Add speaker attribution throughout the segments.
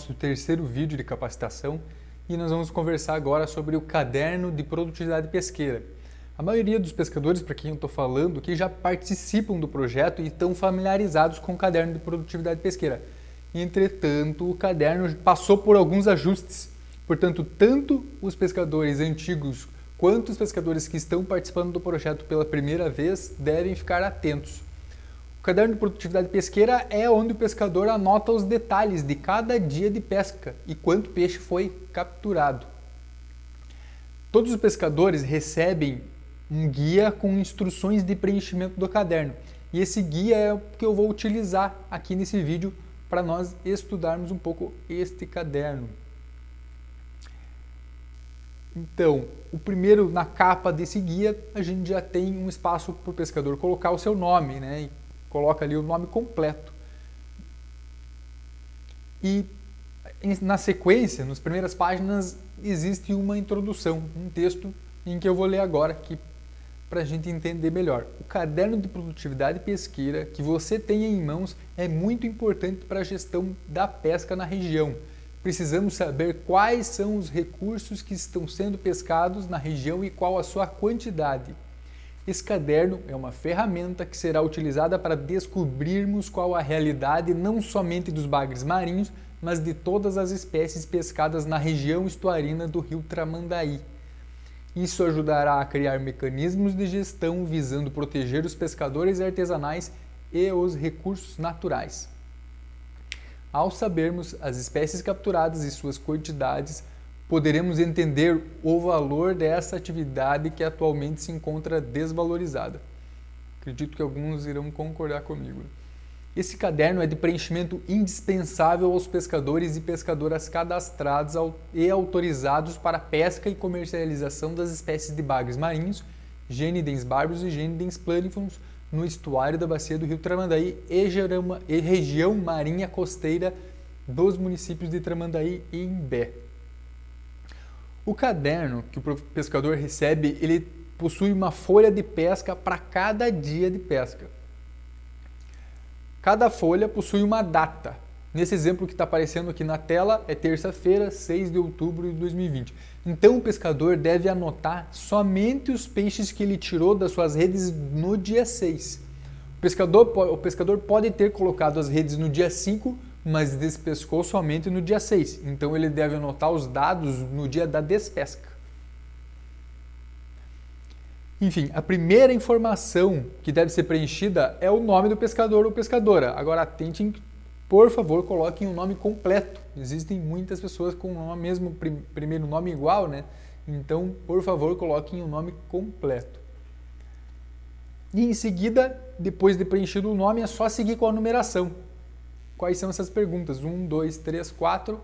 Speaker 1: nosso terceiro vídeo de capacitação e nós vamos conversar agora sobre o caderno de produtividade pesqueira. A maioria dos pescadores, para quem eu estou falando, que já participam do projeto e estão familiarizados com o caderno de produtividade pesqueira. Entretanto, o caderno passou por alguns ajustes. Portanto, tanto os pescadores antigos quanto os pescadores que estão participando do projeto pela primeira vez devem ficar atentos. O caderno de produtividade pesqueira é onde o pescador anota os detalhes de cada dia de pesca e quanto peixe foi capturado. Todos os pescadores recebem um guia com instruções de preenchimento do caderno. E esse guia é o que eu vou utilizar aqui nesse vídeo para nós estudarmos um pouco este caderno. Então, o primeiro, na capa desse guia, a gente já tem um espaço para o pescador colocar o seu nome, né? E coloca ali o nome completo. E na sequência, nas primeiras páginas, existe uma introdução, um texto em que eu vou ler agora aqui para a gente entender melhor. O caderno de produtividade pesqueira que você tem em mãos é muito importante para a gestão da pesca na região. Precisamos saber quais são os recursos que estão sendo pescados na região e qual a sua quantidade. Esse caderno é uma ferramenta que será utilizada para descobrirmos qual a realidade não somente dos bagres marinhos, mas de todas as espécies pescadas na região estuarina do rio Tramandaí. Isso ajudará a criar mecanismos de gestão visando proteger os pescadores artesanais e os recursos naturais. Ao sabermos as espécies capturadas e suas quantidades, poderemos entender o valor dessa atividade que atualmente se encontra desvalorizada. Acredito que alguns irão concordar comigo. Esse caderno é de preenchimento indispensável aos pescadores e pescadoras cadastrados e autorizados para pesca e comercialização das espécies de bagres marinhos, Gênidens barbos e Gênidens planiformes, no estuário da bacia do rio Tramandaí e região marinha costeira dos municípios de Tramandaí e Imbé. O caderno que o pescador recebe, ele possui uma folha de pesca para cada dia de pesca. Cada folha possui uma data. Nesse exemplo que está aparecendo aqui na tela, é terça-feira, 6 de outubro de 2020. Então o pescador deve anotar somente os peixes que ele tirou das suas redes no dia 6. O pescador pode ter colocado as redes no dia 5, mas despescou somente no dia 6. Então ele deve anotar os dados no dia da despesca. Enfim, a primeira informação que deve ser preenchida é o nome do pescador ou pescadora. Agora atentem, por favor, coloquem o nome completo. Existem muitas pessoas com o mesmo primeiro nome igual, né? Então, por favor, coloquem o nome completo. E em seguida, depois de preenchido o nome, é só seguir com a numeração. Quais são essas perguntas? 1, 2, 3, 4.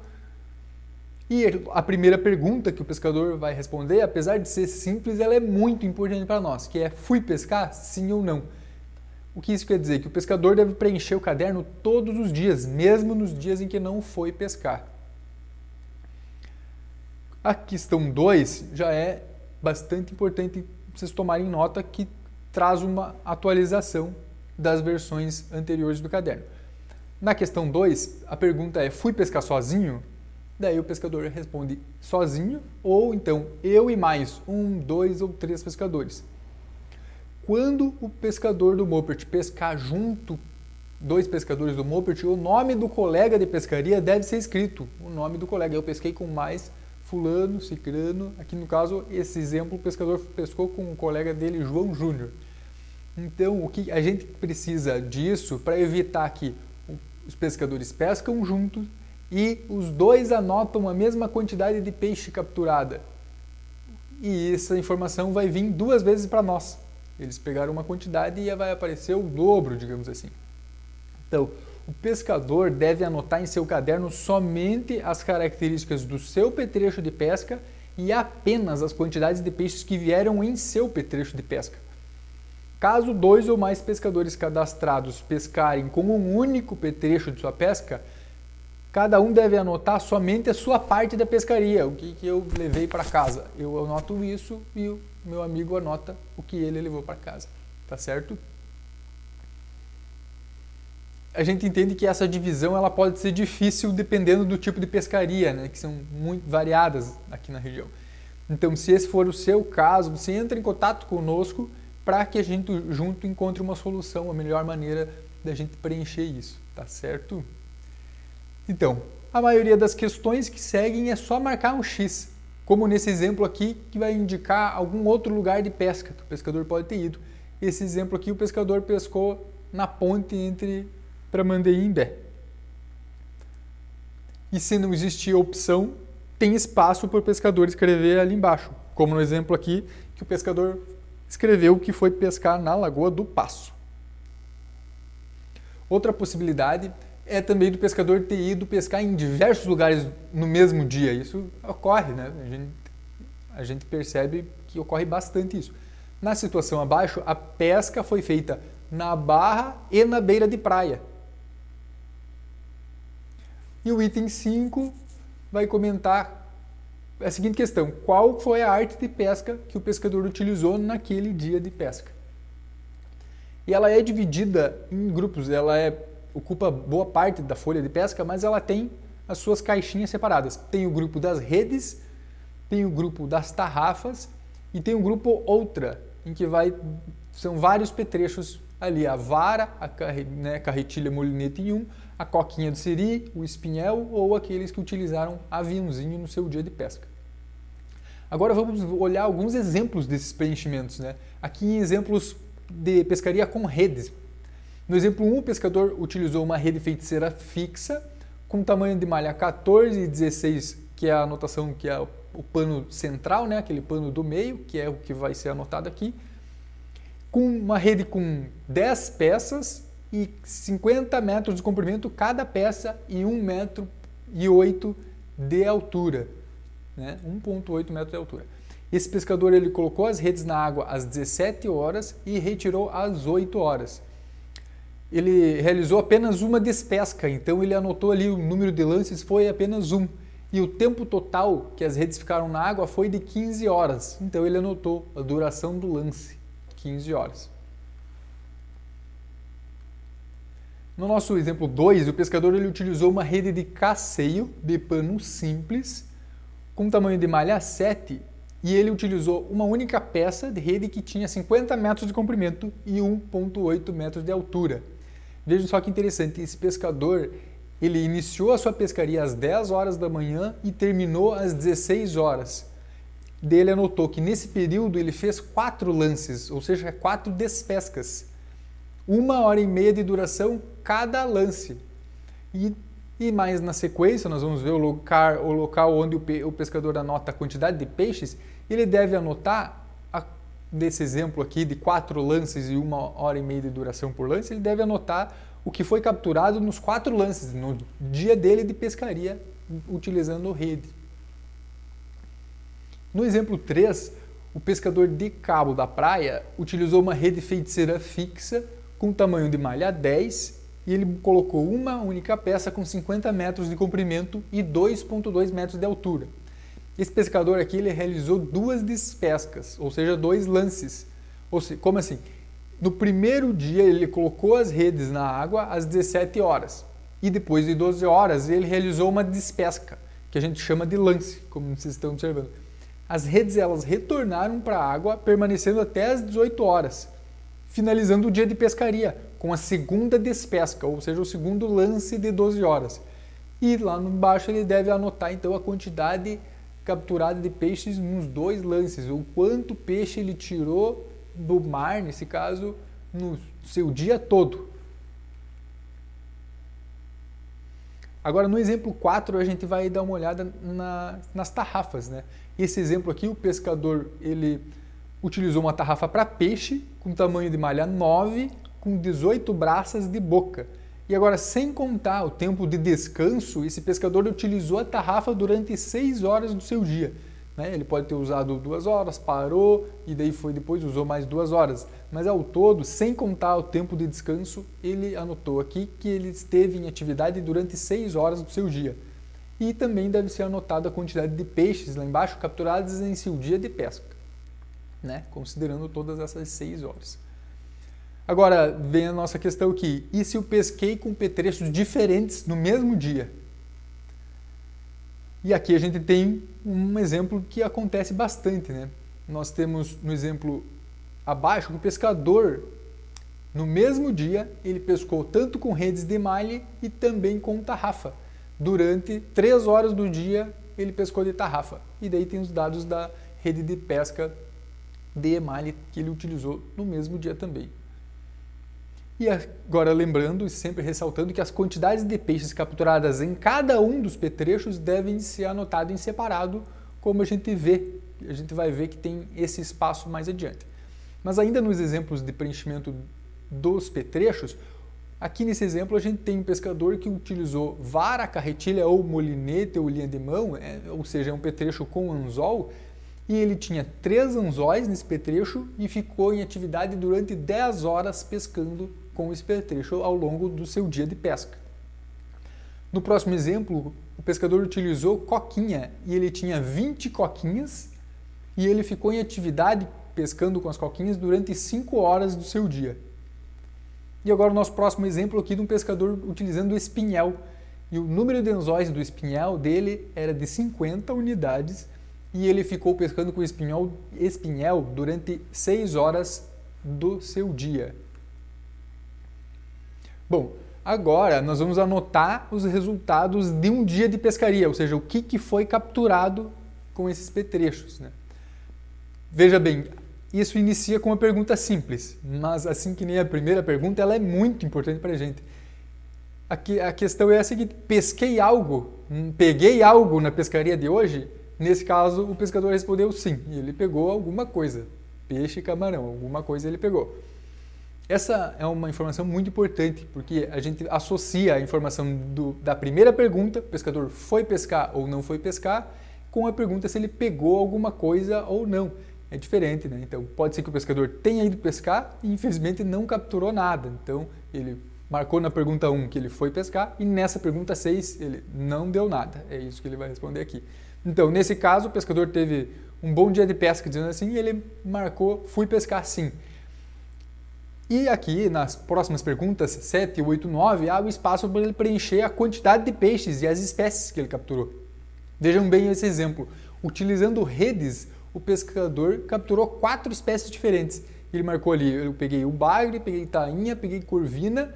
Speaker 1: E a primeira pergunta que o pescador vai responder, apesar de ser simples, ela é muito importante para nós, que é: fui pescar? Sim ou não? O que isso quer dizer? Que o pescador deve preencher o caderno todos os dias, mesmo nos dias em que não foi pescar. A questão 2 já é bastante importante vocês tomarem nota, que traz uma atualização das versões anteriores do caderno. Na questão 2, a pergunta é: fui pescar sozinho? Daí o pescador responde sozinho, ou então eu e mais 1, 2 ou 3 pescadores. Quando o pescador do Mopert pescar junto 2 pescadores do Mopert, o nome do colega de pescaria deve ser escrito. O nome do colega. Eu pesquei com mais fulano, cicrano. Aqui no caso, esse exemplo, o pescador pescou com o colega dele, João Júnior. Então, o que a gente precisa disso para evitar que os pescadores pescam juntos e os dois anotam a mesma quantidade de peixe capturada. E essa informação vai vir 2 vezes para nós. Eles pegaram uma quantidade e vai aparecer o dobro, digamos assim. Então, o pescador deve anotar em seu caderno somente as características do seu petrecho de pesca e apenas as quantidades de peixes que vieram em seu petrecho de pesca. Caso 2 ou mais pescadores cadastrados pescarem com um único petrecho de sua pesca, cada um deve anotar somente a sua parte da pescaria, o que eu levei para casa. Eu anoto isso e o meu amigo anota o que ele levou para casa, tá certo? a gente entende que essa divisão ela pode ser difícil dependendo do tipo de pescaria, né, que são muito variadas aqui na região. Então, se esse for o seu caso, você entra em contato conosco para que a gente junto encontre uma solução, a melhor maneira da gente preencher isso, tá certo? Então, a maioria das questões que seguem é só marcar um X, como nesse exemplo aqui, que vai indicar algum outro lugar de pesca que o pescador pode ter ido. Esse exemplo aqui, o pescador pescou na ponte entre Tramandaí e Imbé. E se não existir opção, tem espaço para o pescador escrever ali embaixo, como no exemplo aqui, que o pescador escreveu que foi pescar na Lagoa do Passo. Outra possibilidade é também do pescador ter ido pescar em diversos lugares no mesmo dia. Isso ocorre, né? A gente percebe que ocorre bastante isso. Na situação abaixo, a pesca foi feita na barra e na beira de praia. E o item 5 vai comentar a seguinte questão: qual foi a arte de pesca que o pescador utilizou naquele dia de pesca? E ela é dividida em grupos, ocupa boa parte da folha de pesca, mas ela tem as suas caixinhas separadas. Tem o grupo das redes, tem o grupo das tarrafas e tem o grupo outra, em que são vários petrechos ali, a vara, a carretilha molinete em um, a coquinha do siri, o espinhel ou aqueles que utilizaram aviãozinho no seu dia de pesca. Agora vamos olhar alguns exemplos desses preenchimentos, né? Aqui em exemplos de pescaria com redes. No exemplo 1, o pescador utilizou uma rede feiticeira fixa com tamanho de malha 14 e 16, que é a anotação, que é o pano central, né? Aquele pano do meio, que é o que vai ser anotado aqui, com uma rede com 10 peças e 50 metros de comprimento cada peça e 1,8 metro de altura, né? 1,8 metros de altura. Esse pescador ele colocou as redes na água às 17 horas e retirou às 8 horas. Ele realizou apenas uma despesca, então ele anotou ali o número de lances foi apenas 1. E o tempo total que as redes ficaram na água foi de 15 horas. Então ele anotou a duração do lance, 15 horas. No nosso exemplo 2, o pescador ele utilizou uma rede de casseio de pano simples com tamanho de malha 7 e ele utilizou uma única peça de rede que tinha 50 metros de comprimento e 1,8 metros de altura. Vejam só que interessante, esse pescador ele iniciou a sua pescaria às 10 horas da manhã e terminou às 16 horas. Ele anotou que nesse período ele fez 4 lances, ou seja, 4 despescas. 1h30 de duração cada lance. E mais na sequência, nós vamos ver o local onde o pescador anota a quantidade de peixes. Ele deve anotar, desse exemplo aqui de 4 lances e 1h30 de duração por lance, ele deve anotar o que foi capturado nos 4 lances, no dia dele de pescaria, utilizando rede. No exemplo 3, o pescador de Cabo da Praia utilizou uma rede feiticeira fixa com tamanho de malha 10 e ele colocou uma única peça com 50 metros de comprimento e 2,2 metros de altura. Esse pescador aqui ele realizou 2 despescas, ou seja, 2 lances. Como assim? No primeiro dia ele colocou as redes na água às 17 horas e depois de 12 horas ele realizou uma despesca, que a gente chama de lance, como vocês estão observando. As redes elas retornaram para a água, permanecendo até as 18 horas, finalizando o dia de pescaria com a segunda despesca, ou seja, o segundo lance de 12 horas. E lá embaixo ele deve anotar então a quantidade capturada de peixes nos 2 lances, o quanto peixe ele tirou do mar, nesse caso, no seu dia todo. Agora, no exemplo 4, a gente vai dar uma olhada nas tarrafas, né? Esse exemplo aqui, o pescador ele utilizou uma tarrafa para peixe com tamanho de malha 9, com 18 braças de boca. E agora, sem contar o tempo de descanso, esse pescador utilizou a tarrafa durante 6 horas do seu dia. Né? Ele pode ter usado 2 horas, parou e daí depois usou mais 2 horas. Mas ao todo, sem contar o tempo de descanso, ele anotou aqui que ele esteve em atividade durante 6 horas do seu dia. E também deve ser anotada a quantidade de peixes lá embaixo capturados em seu dia de pesca, né? Considerando todas essas 6 horas. Agora vem a nossa questão aqui, e se eu pesquei com petrechos diferentes no mesmo dia? E aqui a gente tem um exemplo que acontece bastante, né? Nós temos no exemplo abaixo que o pescador, no mesmo dia, ele pescou tanto com redes de malha e também com tarrafa. Durante 3 horas do dia ele pescou de tarrafa. E daí tem os dados da rede de pesca de malha que ele utilizou no mesmo dia também. E agora lembrando e sempre ressaltando que as quantidades de peixes capturadas em cada um dos petrechos devem ser anotados em separado, como a gente vai ver que tem esse espaço mais adiante. Mas ainda nos exemplos de preenchimento dos petrechos, aqui nesse exemplo a gente tem um pescador que utilizou vara, carretilha ou molinete ou linha de mão, ou seja, é um petrecho com anzol, e ele tinha 3 anzóis nesse petrecho e ficou em atividade durante 10 horas pescando com esse petrecho ao longo do seu dia de pesca. No próximo exemplo, o pescador utilizou coquinha e ele tinha 20 coquinhas e ele ficou em atividade pescando com as coquinhas durante 5 horas do seu dia. E agora o nosso próximo exemplo aqui de um pescador utilizando o espinhel. E o número de anzóis do espinhel dele era de 50 unidades e ele ficou pescando com espinhel durante 6 horas do seu dia. Bom, agora nós vamos anotar os resultados de um dia de pescaria, ou seja, o que foi capturado com esses petrechos, né? Veja bem, isso inicia com uma pergunta simples, mas assim que nem a primeira pergunta, ela é muito importante para a gente. Aqui, a questão é a seguinte: pesquei algo, peguei algo na pescaria de hoje? Nesse caso, o pescador respondeu sim, e ele pegou alguma coisa, peixe, camarão, alguma coisa ele pegou. Essa é uma informação muito importante, porque a gente associa a informação da primeira pergunta, o pescador foi pescar ou não foi pescar, com a pergunta se ele pegou alguma coisa ou não. É diferente, né? Então, pode ser que o pescador tenha ido pescar e, infelizmente, não capturou nada. Então, ele marcou na pergunta 1 que ele foi pescar e nessa pergunta 6 ele não deu nada. É isso que ele vai responder aqui. Então, nesse caso, o pescador teve um bom dia de pesca, dizendo assim, e ele marcou, fui pescar sim. E aqui, nas próximas perguntas, 7, 8, 9, há o espaço para ele preencher a quantidade de peixes e as espécies que ele capturou. Vejam bem esse exemplo. Utilizando redes, o pescador capturou 4 espécies diferentes. Ele marcou ali, eu peguei o bagre, peguei tainha, peguei corvina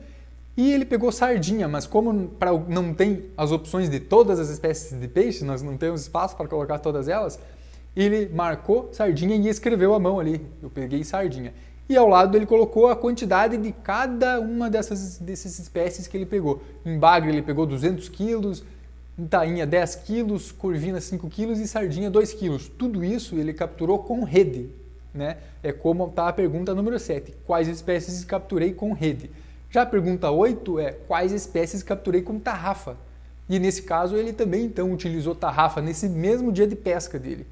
Speaker 1: e ele pegou sardinha, mas como não tem as opções de todas as espécies de peixe, nós não temos espaço para colocar todas elas, ele marcou sardinha e escreveu à mão ali, eu peguei sardinha. E ao lado ele colocou a quantidade de cada uma dessas espécies que ele pegou. Em bagre ele pegou 200 quilos, em tainha 10 quilos, corvina 5 quilos e sardinha 2 quilos. Tudo isso ele capturou com rede, né? É como está a pergunta número 7. Quais espécies capturei com rede? Já a pergunta 8 é quais espécies capturei com tarrafa? E nesse caso ele também então utilizou tarrafa nesse mesmo dia de pesca dele.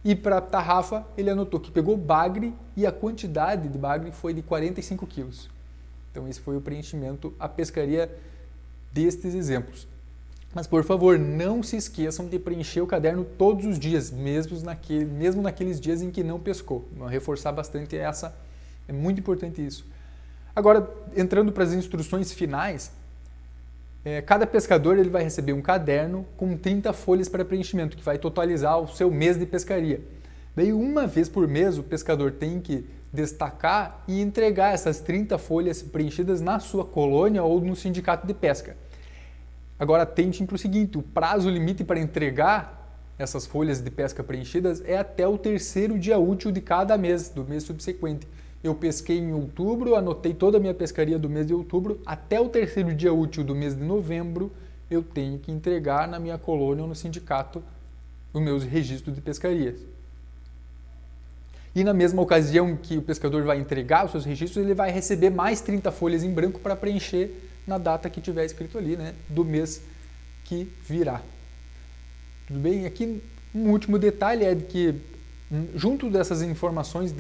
Speaker 1: E para a tarrafa, ele anotou que pegou bagre e a quantidade de bagre foi de 45 quilos. Então, esse foi o preenchimento, a pescaria destes exemplos. Mas, por favor, não se esqueçam de preencher o caderno todos os dias, mesmo naqueles dias em que não pescou. Vamos reforçar bastante essa, é muito importante isso. Agora, entrando para as instruções finais, cada pescador ele vai receber um caderno com 30 folhas para preenchimento, que vai totalizar o seu mês de pescaria. Daí, uma vez por mês, o pescador tem que destacar e entregar essas 30 folhas preenchidas na sua colônia ou no sindicato de pesca. Agora, atentem para o seguinte, o prazo limite para entregar essas folhas de pesca preenchidas é até o 3º dia útil de cada mês, do mês subsequente. Eu pesquei em outubro, anotei toda a minha pescaria do mês de outubro, até o 3º dia útil do mês de novembro, eu tenho que entregar na minha colônia ou no sindicato os meus registros de pescaria. E na mesma ocasião que o pescador vai entregar os seus registros, ele vai receber mais 30 folhas em branco para preencher na data que tiver escrito ali, né, do mês que virá. Tudo bem? Aqui um último detalhe é que junto dessas informações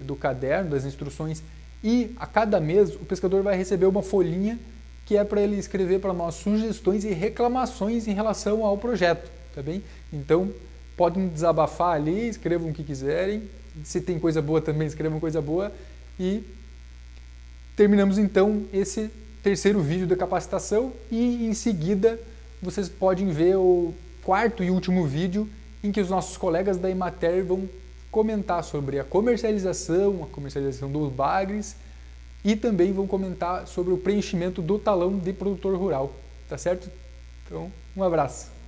Speaker 1: do caderno, das instruções, e a cada mês o pescador vai receber uma folhinha que é para ele escrever para nós sugestões e reclamações em relação ao projeto, tá bem? Então, podem desabafar ali, escrevam o que quiserem, se tem coisa boa também escrevam coisa boa e terminamos então esse terceiro vídeo da capacitação e em seguida vocês podem ver o quarto e último vídeo em que os nossos colegas da Emater vão comentar sobre a comercialização dos bagres e também vão comentar sobre o preenchimento do talão de produtor rural, tá certo? Então, um abraço.